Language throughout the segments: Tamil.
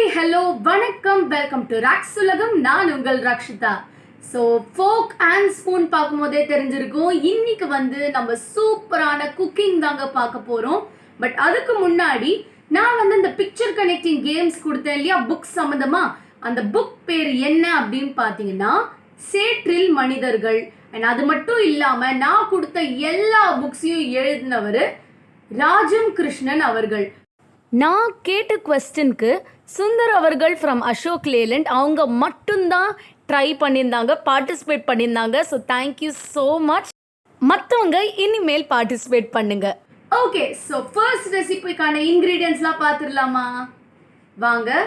ஹாய் ஹலோ வணக்கம் வெல்கம் டு ராக்ஸ் உலகம். நான் உங்கள் Rakshitha. So folk and spoon பார்க்கும்போதே தெரிஞ்சிருக்கும், இன்னைக்கு நம்ம சூப்பரான குக்கிங் தாங்க பார்க்க போகிறோம். பட் அதுக்கு முன்னாடி நான் இந்த பிக்சர் கனெக்டிங் கேம்ஸ் கொடுத்தேன் இல்லையா, புக் சம்மந்தமா. அந்த புக் பேர் என்ன அப்படின்னு பார்த்தீங்கன்னா சேற்றில் மனிதர்கள். அண்ட் அது மட்டும் இல்லாமல் நான் கொடுத்த எல்லா புக்ஸையும் எழுதினவர் ராஜம் கிருஷ்ணன் அவர்கள். நான் கேட்ட குவெஸ்டனுக்கு சுந்தர் அவர்கள் ஃப்ரம் அசோக் லேலண்ட் அவங்க மட்டும்தான் ட்ரை பண்ணியிருந்தாங்க, பார்ட்டிசிபேட் பண்ணியிருந்தாங்க. So thank you so much. மற்றவங்க இனிமேல் பார்ட்டிசிபேட் பண்ணுங்க. ஓகே, ஸோ ஃபர்ஸ்ட் ரெசிபிக்கான இன்க்ரீடியன்ட்ஸ்லாம் பார்த்துடலாமா? வாங்க.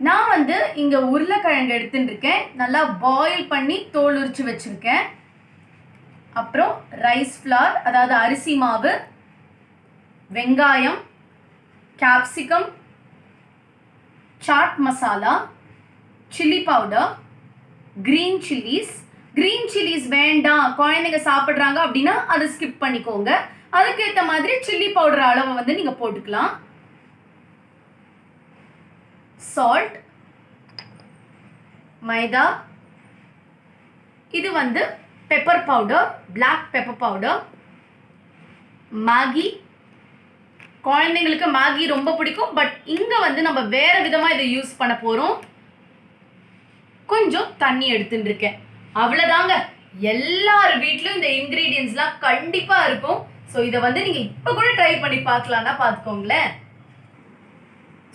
நான் இங்கே உருளைக்கிழங்கு எடுத்துட்டு இருக்கேன், நல்லா பாயில் பண்ணி தோல் உரிச்சு வச்சுருக்கேன். அப்புறம் ரைஸ் ஃப்ளார், அதாவது அரிசி மாவு, வெங்காயம், capsicum, chaat masala, chilli powder, green chillies வேண்டாம், குழந்தைங்க சாப்பிட்றாங்க அப்படின்னா அதை ஸ்கிப் பண்ணிக்கோங்க. அதுக்கேற்ற மாதிரி சில்லி பவுடர் அளவை நீங்கள் போட்டுக்கலாம். சால்ட், மைதா, இது pepper powder, black pepper powder, Maggi. குழந்தைங்களுக்கு மேகி ரொம்ப பிடிக்கும், பட் இங்கே நம்ம வேறு விதமாக இதை யூஸ் பண்ண போகிறோம். கொஞ்சம் தண்ணி எடுத்துட்டு இருக்கேன், அவ்வளோதாங்க. எல்லார் வீட்லையும் இந்த இன்க்ரீடியன்ஸ்லாம் கண்டிப்பாக இருக்கும். ஸோ இதை நீங்கள் இப்போ கூட ட்ரை பண்ணி பார்க்கலான்னா பார்த்துக்கோங்களேன்.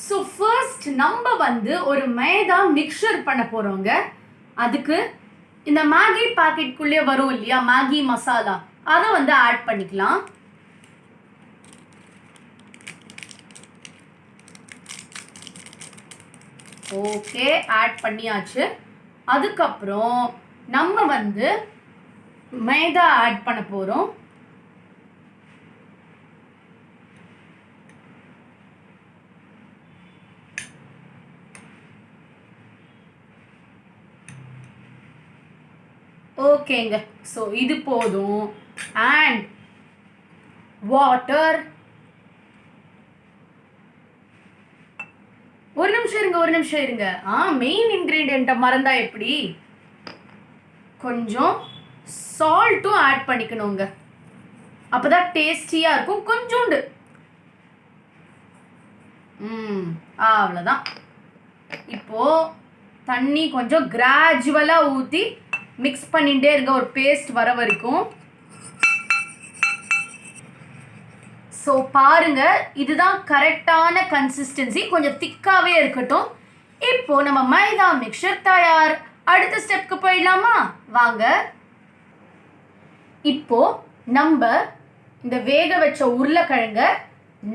ஸோ ஃபர்ஸ்ட் நம்ம ஒரு மைதா மிக்சர் பண்ண போகிறோங்க. அதுக்கு இந்த மேகி பாக்கெட்குள்ளே வரும் இல்லையா மேகி மசாலா, அதை ஆட் பண்ணிக்கலாம். ஓகே, ஆட் பண்ணியாச்சு. அதுக்கப்புறம் நம்ம மைதா ஆட் பண்ண போகிறோம். ஓகேங்க, ஸோ இது போதும். And water. ஒரு நிமிஷம் இருங்க. மெயின் இன்க்ரீடியண்ட்டை மறந்தா எப்படி? கொஞ்சம் சால்ட்டும் ஆட் பண்ணிக்கணுங்க, அப்போதான் டேஸ்டியாக இருக்கும். கொஞ்சோண்டு அவ்வளோதான். இப்போது தண்ணி கொஞ்சம் கிராஜுவலாக ஊற்றி மிக்ஸ் பண்ணிகிட்டே இருங்க, ஒரு பேஸ்ட் வர வரைக்கும். ஸோ பாருங்க, இதுதான் கரெக்டான கன்சிஸ்டன்சி. கொஞ்சம் திக்காகவே இருக்கட்டும். இப்போ நம்ம மைதா மிக்சர் தயார். அடுத்த ஸ்டெப்க்கு போயிடலாமா? வாங்க. இப்போ நம்ம இந்த வேக வச்ச உருளைக்கிழங்க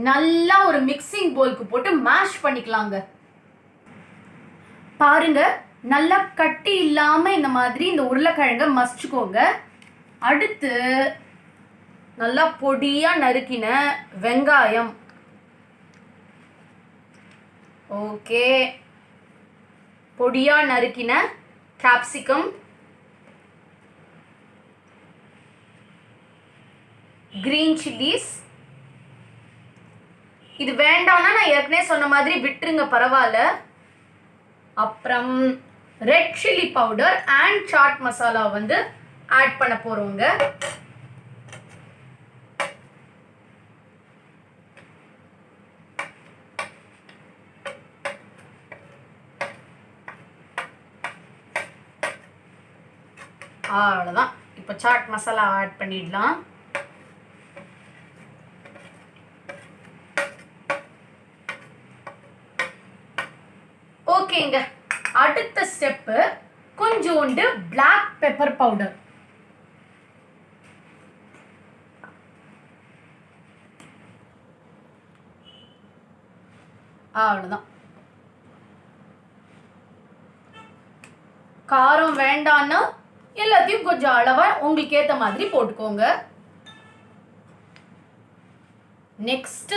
நல்லா ஒரு மிக்சிங் போலுக்கு போட்டு மேஷ் பண்ணிக்கலாங்க. பாருங்க, நல்லா கட்டி இல்லாமல் இந்த மாதிரி இந்த உருளைக்கிழங்க மசிச்சுக்கோங்க. அடுத்து நல்லா பொடியாக நறுக்கின வெங்காயம். ஓகே, பொடியாக நறுக்கின கேப்சிகம், கிரீன் சில்லிஸ். இது வேண்டாம்னா நான் ஏற்கனவே சொன்ன மாதிரி விட்டுருங்க, பரவாயில்ல. அப்புறம் red chilli powder and chaat masala add பண்ண போகிறோங்க. அவ்வளோதான். இப்போ சாட் மசாலா ஆட் பண்ணிடலாம். ஓகேங்க, அடுத்த ஸ்டெப்பு கொஞ்சோண்டு பிளாக் பெப்பர் பவுடர். அவ்வளோதான். காரம் வேண்டான்னா எல்லாத்தையும் கொஞ்சம் அளவா உங்களுக்கு ஏற்ற மாதிரி போட்டுக்கோங்க. நெக்ஸ்ட்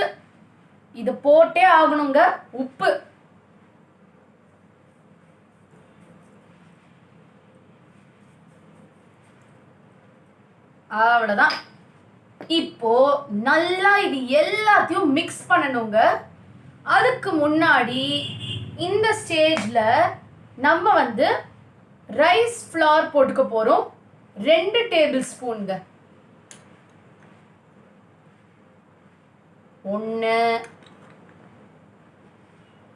இது போட்டே ஆகணுங்க, உப்பு. அவ்வளோதான். இப்போ நல்லா இது எல்லாத்தையும் மிக்ஸ் பண்ணணுங்க. அதுக்கு முன்னாடி இந்த ஸ்டேஜ்ல நம்ம வந்து ரைஸ் ஃப்ளார் போட்டுக்க போறோம். 2 டேபிள் ஸ்பூன்ங்க. 1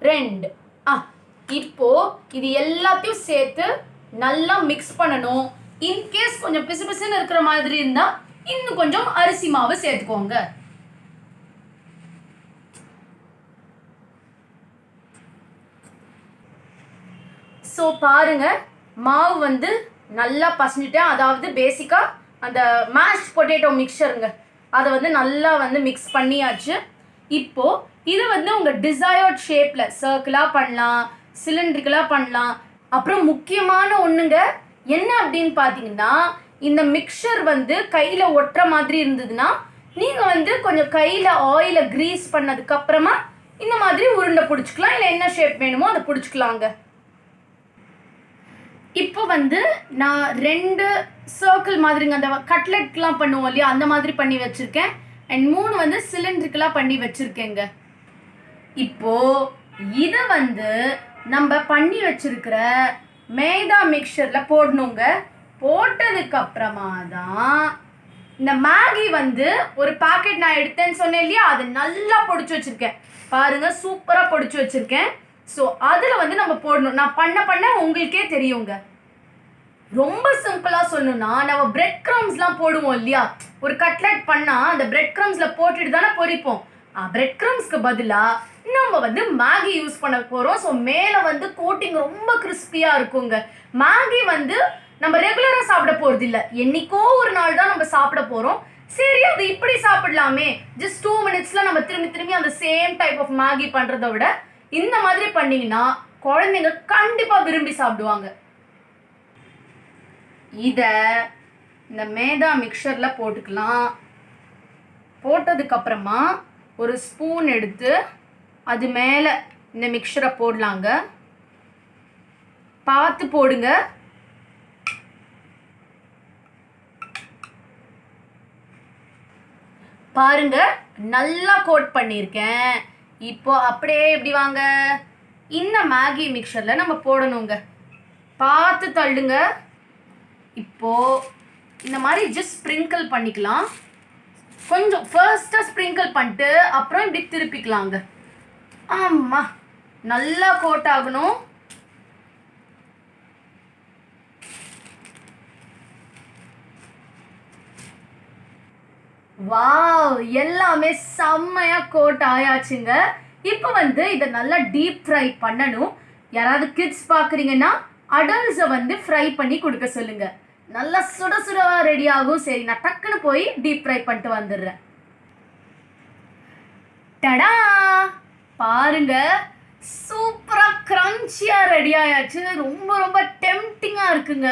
2. இப்போ இது எல்லாத்தையும் சேர்த்து நல்லா மிக்ஸ் பண்ணணும். இன்கேஸ் கொஞ்சம் பிசு பிசுன்னு இருக்கிற மாதிரி இருந்தா இன்னும் கொஞ்சம் அரிசி மாவு சேர்த்துக்கோங்க. ஸோ பாருங்க, மாவு வந்து நல்லா பசஞ்சிட்டேன். அதாவது பேசிக்கா அந்த மேஷ்ட் பொட்டேட்டோ மிக்சருங்க, அதை வந்து நல்லா வந்து மிக்ஸ் பண்ணியாச்சு. இப்போ இது வந்து உங்கள் டிசையர்ட் ஷேப்பில் சர்க்கிளாக பண்ணலாம், சிலிண்ட்ரிக்கலாக பண்ணலாம். அப்புறம் முக்கியமான ஒன்றுங்க, என்ன அப்படின்னு பார்த்தீங்கன்னா, இந்த மிக்சர் வந்து கையில் ஒட்டுற மாதிரி இருந்ததுன்னா நீங்கள் வந்து கொஞ்சம் கையில் ஆயிலை க்ரீஸ் பண்ணதுக்கப்புறமா இந்த மாதிரி உருண்டை பிடிச்சிக்கலாம். இல்லை என்ன ஷேப் வேணுமோ அதை பிடிச்சிக்கலாங்க. இப்போ வந்து நான் 2 சர்க்கிள் மாதிரிங்க, அந்த கட்லெட்லாம் பண்ணுவோம் இல்லையா, அந்த மாதிரி பண்ணி வச்சுருக்கேன். அண்ட் 3 வந்து சிலிண்ட்ரிக்கலாக பண்ணி வச்சுருக்கேங்க. இப்போ இதை வந்து நம்ம பண்ணி வச்சிருக்கிற மைதா மிக்சரில் போடணுங்க. போட்டதுக்கு அப்புறமா தான் இந்த மேகி வந்து ஒரு பாக்கெட் நான் எடுத்தேன்னு சொன்னேன் இல்லையா, அதை நல்லா பொடிச்சு வச்சுருக்கேன். பாருங்க, சூப்பராக பொடிச்சு வச்சுருக்கேன். ஸோ அதில் வந்து நம்ம போடணும். நான் பண்ண உங்களுக்கே தெரியுங்க. ரொம்ப சிம்பிளாக சொல்லணும்னா, நம்ம பிரெட் க்ரம்ஸ்லாம் போடுவோம் இல்லையா, ஒரு கட்லெட் பண்ணால் அந்த பிரெட் க்ரம்ஸில் போட்டுட்டு தானே பொரிப்போம். பிரெட் க்ரம்ஸ்க்கு பதிலாக நம்ம வந்து மேகி யூஸ் பண்ண போகிறோம். ஸோ மேலே வந்து கோட்டிங் ரொம்ப கிறிஸ்பியாக இருக்குங்க. மேகி வந்து நம்ம ரெகுலராக சாப்பிட போகிறது இல்லை, என்னைக்கோ ஒரு நாள் தான் நம்ம சாப்பிட போகிறோம். சரி, அது இப்படி சாப்பிடலாமே, ஜஸ்ட் 2 மினிட்ஸில் நம்ம திரும்பி அந்த சேம் டைப் ஆஃப் மேகி பண்ணுறதை விட இந்த மாதிரி பண்ணிங்கன்னா குழந்தைங்க கண்டிப்பாக விரும்பி சாப்பிடுவாங்க. இதை இந்த மைதா மிக்சரில் போட்டுக்கலாம். போட்டதுக்கப்புறமா ஒரு ஸ்பூன் எடுத்து அது மேலே இந்த மிக்சரை போடலாங்க. பார்த்து போடுங்க. பாருங்க, நல்லா கோட் பண்ணியிருக்கேன். இப்போ அப்படியே இப்படி வாங்க, இந்த மேகி மிக்சரில் நம்ம போடணுங்க. பார்த்து தள்ளுங்க. இப்போ இந்த மாதிரி ஜஸ்ட் ஸ்ப்ரிங்கிள் பண்ணிக்கலாம். கொஞ்சம் ஃபர்ஸ்ட்டாக ஸ்ப்ரிங்கிள் பண்ணிட்டு அப்புறம் இப்படி திருப்பிக்கலாங்க. ஆமாம், நல்லா கோட் ஆகணும். வாவ், எல்லாமே செம்மையாக கோட் ஆயாச்சுங்க. இப்போ வந்து இதை நல்லா டீப் ஃப்ரை பண்ணணும். யாராவது கிட்ஸ் பார்க்குறீங்கன்னா அடல்ட்ஸை வந்து ஃப்ரை பண்ணி கொடுக்க சொல்லுங்க. நல்லா சுட சுடவா ரெடி ஆகும். சரி, நான் டக்குன்னு போய் டீப் ஃப்ரை பண்ணிட்டு வந்துடுறேன். டடா, பாருங்க, சூப்பராக க்ரன்ச்சியாக ரெடி ஆயாச்சு. ரொம்ப ரொம்ப டெம்டிங்காக இருக்குங்க.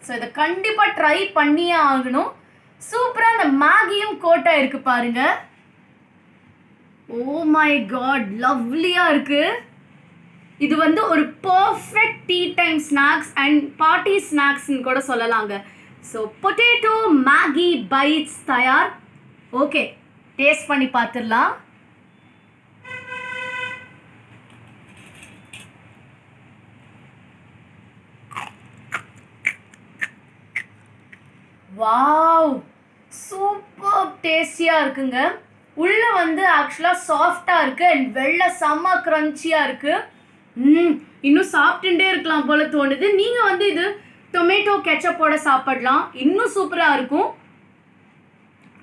ஸோ இதை கண்டிப்பாக ட்ரை பண்ணியே ஆகணும். சூப்பராக அந்த மேகியும் கோட்டாக இருக்கு பாருங்க. ஓ மை காட், லவ்லியாக இருக்கு. இது வந்து ஒரு perfect tea time snacks and party ஸ்நாக்ஸ்ன்னு கூட சொல்லலாங்க. ஸோ பொட்டேட்டோ மேகி பைட்ஸ் தயார். ஓகே, டேஸ்ட் பண்ணி பார்த்துடலாம். வாவ், சூப்பர் டேஸ்டியாக இருக்குங்க. உள்ளே வந்து ஆக்சுவலாக சாஃப்டாக இருக்குது அண்ட் வெளில செம்ம க்ரன்ச்சியாக இருக்குது. இன்னும் சாப்பிட்டுட்டே இருக்கலாம் போல தோணுது. நீங்கள் வந்து இது டொமேட்டோ கெச்சப்போட சாப்பிடலாம், இன்னும் சூப்பராக இருக்கும்.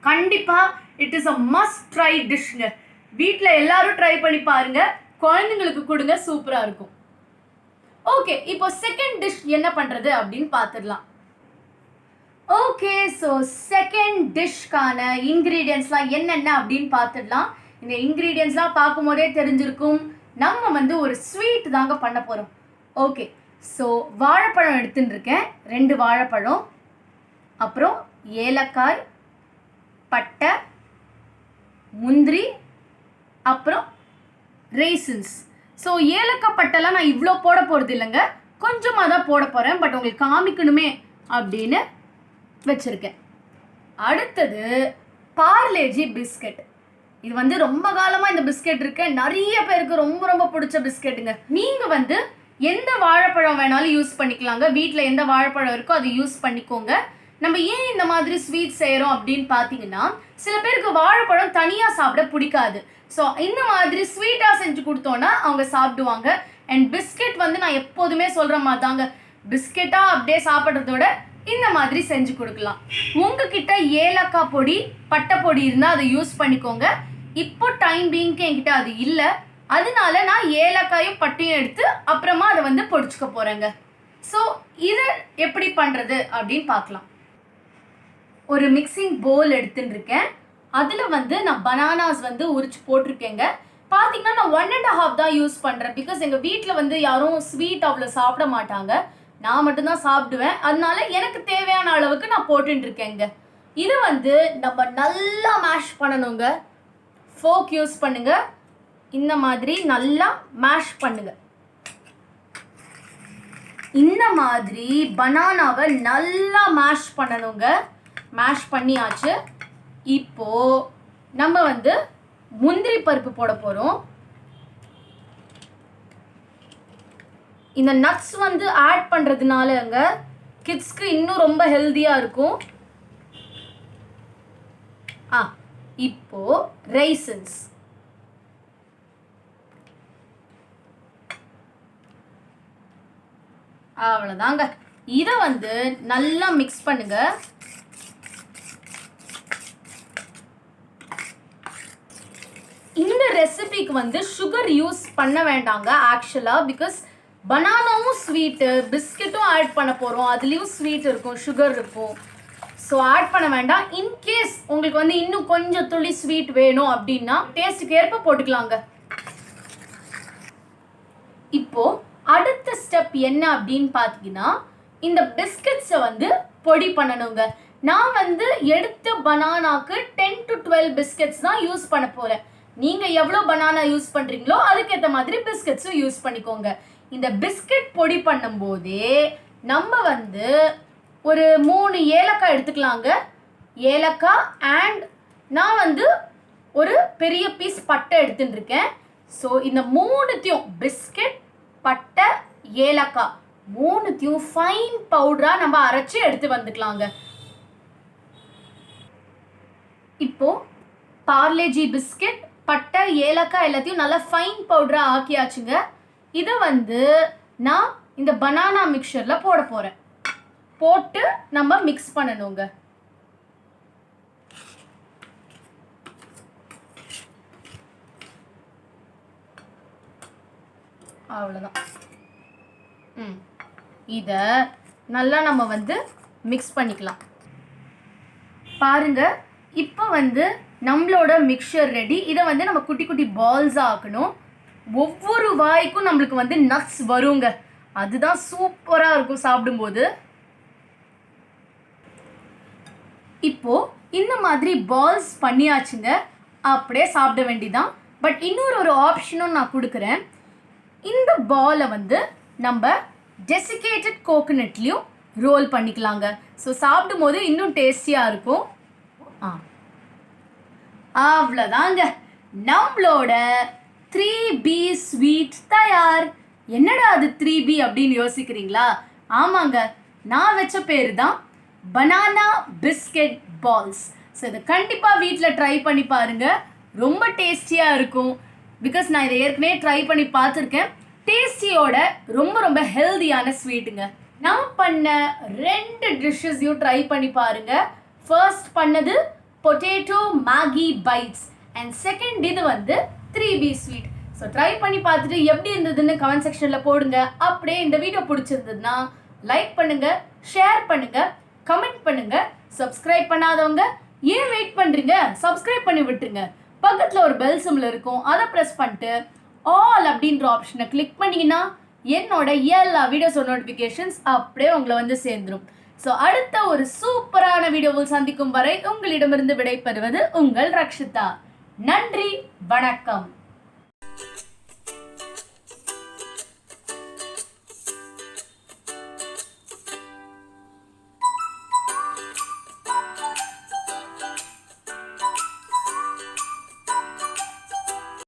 கண்டிப்பாக it is a must try டிஷ்ங்க. வீட்டில் எல்லாரும் ட்ரை பண்ணி பாருங்கள், குழந்தைங்களுக்கு கொடுங்க, சூப்பராக இருக்கும். ஓகே, இப்போ செகண்ட் டிஷ் என்ன பண்ணுறது அப்படின்னு பார்த்துடலாம். ஓகே, ஸோ செகண்ட் டிஷ்க்கான இன்க்ரீடியன்ட்ஸ்லாம் என்னென்ன அப்படின்னு பார்த்துடலாம். இந்த இன்க்ரீடியன்ட்ஸ்லாம் பார்க்கும்போதே தெரிஞ்சிருக்கும், நம்ம வந்து ஒரு ஸ்வீட் தாங்க பண்ண போகிறோம். ஓகே, ஸோ வாழைப்பழம் எடுத்துன்னு இருக்கேன், 2 வாழைப்பழம், அப்புறம் ஏலக்காய், பட்டை, முந்திரி, அப்புறம் ரெய்சின்ஸ். ஸோ ஏலக்காய் பட்டைலாம் நான் இவ்வளோ போட போகிறது இல்லைங்க, கொஞ்சமாக தான் போட போகிறேன். பட் உங்களுக்கு காமிக்கணுமே அப்படின்னு வச்சுருக்கேன். அடுத்தது பார்லேஜி பிஸ்கட். இது வந்து ரொம்ப காலமாக இந்த பிஸ்கெட் இருக்கு, நிறைய பேருக்கு ரொம்ப ரொம்ப பிடிச்ச பிஸ்கெட்டுங்க. நீங்கள் வந்து எந்த வாழைப்பழம் வேணாலும் யூஸ் பண்ணிக்கலாங்க. வீட்டில் எந்த வாழைப்பழம் இருக்கோ அதை யூஸ் பண்ணிக்கோங்க. நம்ம ஏன் இந்த மாதிரி ஸ்வீட் செய்கிறோம் அப்படின்னு பார்த்தீங்கன்னா, சில பேருக்கு வாழைப்பழம் தனியாக சாப்பிட பிடிக்காது. ஸோ இந்த மாதிரி ஸ்வீட்டாக செஞ்சு கொடுத்தோன்னா அவங்க சாப்பிடுவாங்க. அண்ட் பிஸ்கெட் வந்து நான் எப்போதுமே சொல்கிற மாதிரி தாங்க, பிஸ்கெட்டாக அப்படியே சாப்பிட்றதோட இந்த மாதிரி செஞ்சு கொடுக்கலாம். உங்ககிட்ட ஏலக்காய் பொடி பட்டை பொடி இருந்தால் அதை யூஸ் பண்ணிக்கோங்க. இப்போ டைம் பீங்க்கு என்கிட்ட அது இல்லை, அதனால நான் ஏலக்காயும் பட்டையும் எடுத்து அப்புறமா அதை வந்து பொடிச்சுக்க போகிறேங்க. ஸோ இதை எப்படி பண்ணுறது அப்படின்னு பார்க்கலாம். ஒரு மிக்சிங் பவுல் எடுத்துன்னு இருக்கேன். அதில் வந்து நான் பனானாஸ் வந்து உரிச்சு போட்டிருக்கேங்க. பார்த்தீங்கன்னா நான் 1.5 தான் யூஸ் பண்ணுறேன். பிகாஸ் எங்கள் வீட்டில் வந்து யாரும் ஸ்வீட் அவ்வளோ சாப்பிட மாட்டாங்க, நான் மட்டும்தான் சாப்பிடுவேன். அதனால எனக்கு தேவையான அளவுக்கு நான் போட்டுட்டு இருக்கேங்க. இது வந்து நம்ம நல்லா மேஷ் பண்ணணுங்க. ஃபோக் யூஸ் பண்ணுங்க, இந்த மாதிரி நல்லா மேஷ் பண்ணுங்க. இந்த மாதிரி பனானாவை நல்லா மேஷ் பண்ணணுங்க. மேஷ் பண்ணியாச்சு. இப்போ நம்ம வந்து முந்திரி பருப்பு போட போகிறோம். இந்த நட்ஸ் வந்து ஆட் பண்ணுறதுனாலங்க கிட்ஸ்க்கு இன்னும் ரொம்ப ஹெல்த்தியாக இருக்கும். இப்போ ரைசன்ஸ், அவ்வளோதாங்க. இதை வந்து நல்லா மிக்ஸ் பண்ணுங்க. இந்த ரெசிபிக்கு வந்து சுகர் யூஸ் பண்ண வேண்டாங்க ஆக்சுவலாக. பிகாஸ் பனானாவும் ஸ்வீட்டு, பிஸ்கெட்டும் ஆட் பண்ண போகிறோம், அதுலேயும் ஸ்வீட் இருக்கும், சுகர் இருக்கும். ஸோ ஆட் பண்ண வேண்டாம். இன்கேஸ் உங்களுக்கு வந்து இன்னும் கொஞ்சம் துளி ஸ்வீட் வேணும் அப்படின்னா டேஸ்ட்டுக்கு ஏற்ப போட்டுக்கலாங்க. இப்போ அடுத்த ஸ்டெப் என்ன அப்படின்னு பார்த்தீங்கன்னா, இந்த பிஸ்கெட்ஸை வந்து பொடி பண்ணணுங்க. நான் வந்து எடுத்த பனானாக்கு 10 to 12 பிஸ்கெட்ஸ் தான் யூஸ் பண்ண போகிறேன். நீங்கள் எவ்வளோ பனானா யூஸ் பண்ணுறீங்களோ அதுக்கேற்ற மாதிரி பிஸ்கெட்ஸும் யூஸ் பண்ணிக்கோங்க. இந்த பிஸ்கெட் பொடி பண்ணும்போதே நம்ம வந்து ஒரு 3 ஏலக்காய் எடுத்துக்கலாங்க. ஏலக்காய் அண்ட் நான் வந்து ஒரு பெரிய பீஸ் பட்டை எடுத்துட்டு இருக்கேன். ஸோ இந்த 3த்தையும் பிஸ்கெட், பட்டை, ஏலக்காய் 3த்தையும் ஃபைன் பவுடராக நம்ம அரைச்சி எடுத்து வந்துக்கலாங்க. இப்போ பார்லேஜி பிஸ்கெட், பட்டை, ஏலக்காய் எல்லாத்தையும் நல்லா ஃபைன் பவுடராக ஆக்கியாச்சுங்க. இதை வந்து நான் இந்த பனானா மிக்சரில் போட போகிறேன். போட்டு நம்ம மிக்ஸ் பண்ணணுங்க. அவ்வளோதான். இதை நல்லா நம்ம வந்து மிக்ஸ் பண்ணிக்கலாம். பாருங்க, இப்போ வந்து நம்மளோட மிக்சர் ரெடி. இதை வந்து நம்ம குட்டி குட்டி பால்ஸாக ஆக்கணும். ஒவ்வொரு வாய்க்கும் நம்மளுக்கு வந்து நட்ஸ் வருங்க, அதுதான் சூப்பராக இருக்கும் சாப்பிடும்போது. இப்போ இந்த மாதிரி பால்ஸ் பண்ணியாச்சுங்க, அப்படியே சாப்பிட வேண்டிதான். பட் இன்னொரு ஆப்ஷனும் நான் கொடுக்குறேன். இந்த பாலை வந்து நம்ம டெசிகேட்டட் கோகோனட்லேயும் ரோல் பண்ணிக்கலாங்க. ஸோ சாப்பிடும் போது இன்னும் டேஸ்டியாக இருக்கும். அவ்வளோதாங்க, நம்மளோட 3B ஸ்வீட் தயார். என்னடா அது 3B அப்படின்னு யோசிக்கிறீங்களா? ஆமாங்க, நான் வச்ச பேர் தான் பனானா பிஸ்கெட் பால்ஸ். ஸோ இதை கண்டிப்பாக வீட்டில் ட்ரை பண்ணி பாருங்கள், ரொம்ப டேஸ்டியாக இருக்கும். பிகாஸ் நான் இதை ஏற்கனவே ட்ரை பண்ணி பார்த்துருக்கேன். டேஸ்டியோட ரொம்ப ரொம்ப ஹெல்தியான ஸ்வீட்டுங்க. நான் பண்ண 2 டிஷ்ஷஸையும் ட்ரை பண்ணி பாருங்கள். ஃபர்ஸ்ட் பண்ணது potato Maggi bites and second இது வந்து 3B ஸ்வீட். ஸோ ட்ரை பண்ணி பார்த்துட்டு எப்படி இருந்ததுன்னு கமெண்ட் செக்ஷனில் போடுங்க. அப்படியே இந்த வீடியோ பிடிச்சிருந்ததுன்னா லைக் பண்ணுங்கள், ஷேர் பண்ணுங்கள், கமெண்ட் பண்ணுங்கள். சப்ஸ்கிரைப் பண்ணாதவங்க ஏன் வெயிட் பண்ணுறீங்க? சப்ஸ்கிரைப் பண்ணி விட்டுருங்க. பக்கத்தில் ஒரு பெல் சிம்பிள் இருக்கும், அதை ப்ரெஸ் பண்ணிட்டு ஆல் அப்படின்ற ஆப்ஷனை கிளிக் பண்ணிங்கன்னா என்னோட எல்லா வீடியோஸோட நோட்டிஃபிகேஷன்ஸ் அப்படியே உங்களை வந்து சேர்ந்துடும். ஸோ அடுத்த ஒரு சூப்பரான வீடியோவில் சந்திக்கும் வரை உங்களிடமிருந்து விடைபெறுவது உங்கள் ரக்ஷிதா. நன்றி, வணக்கம்.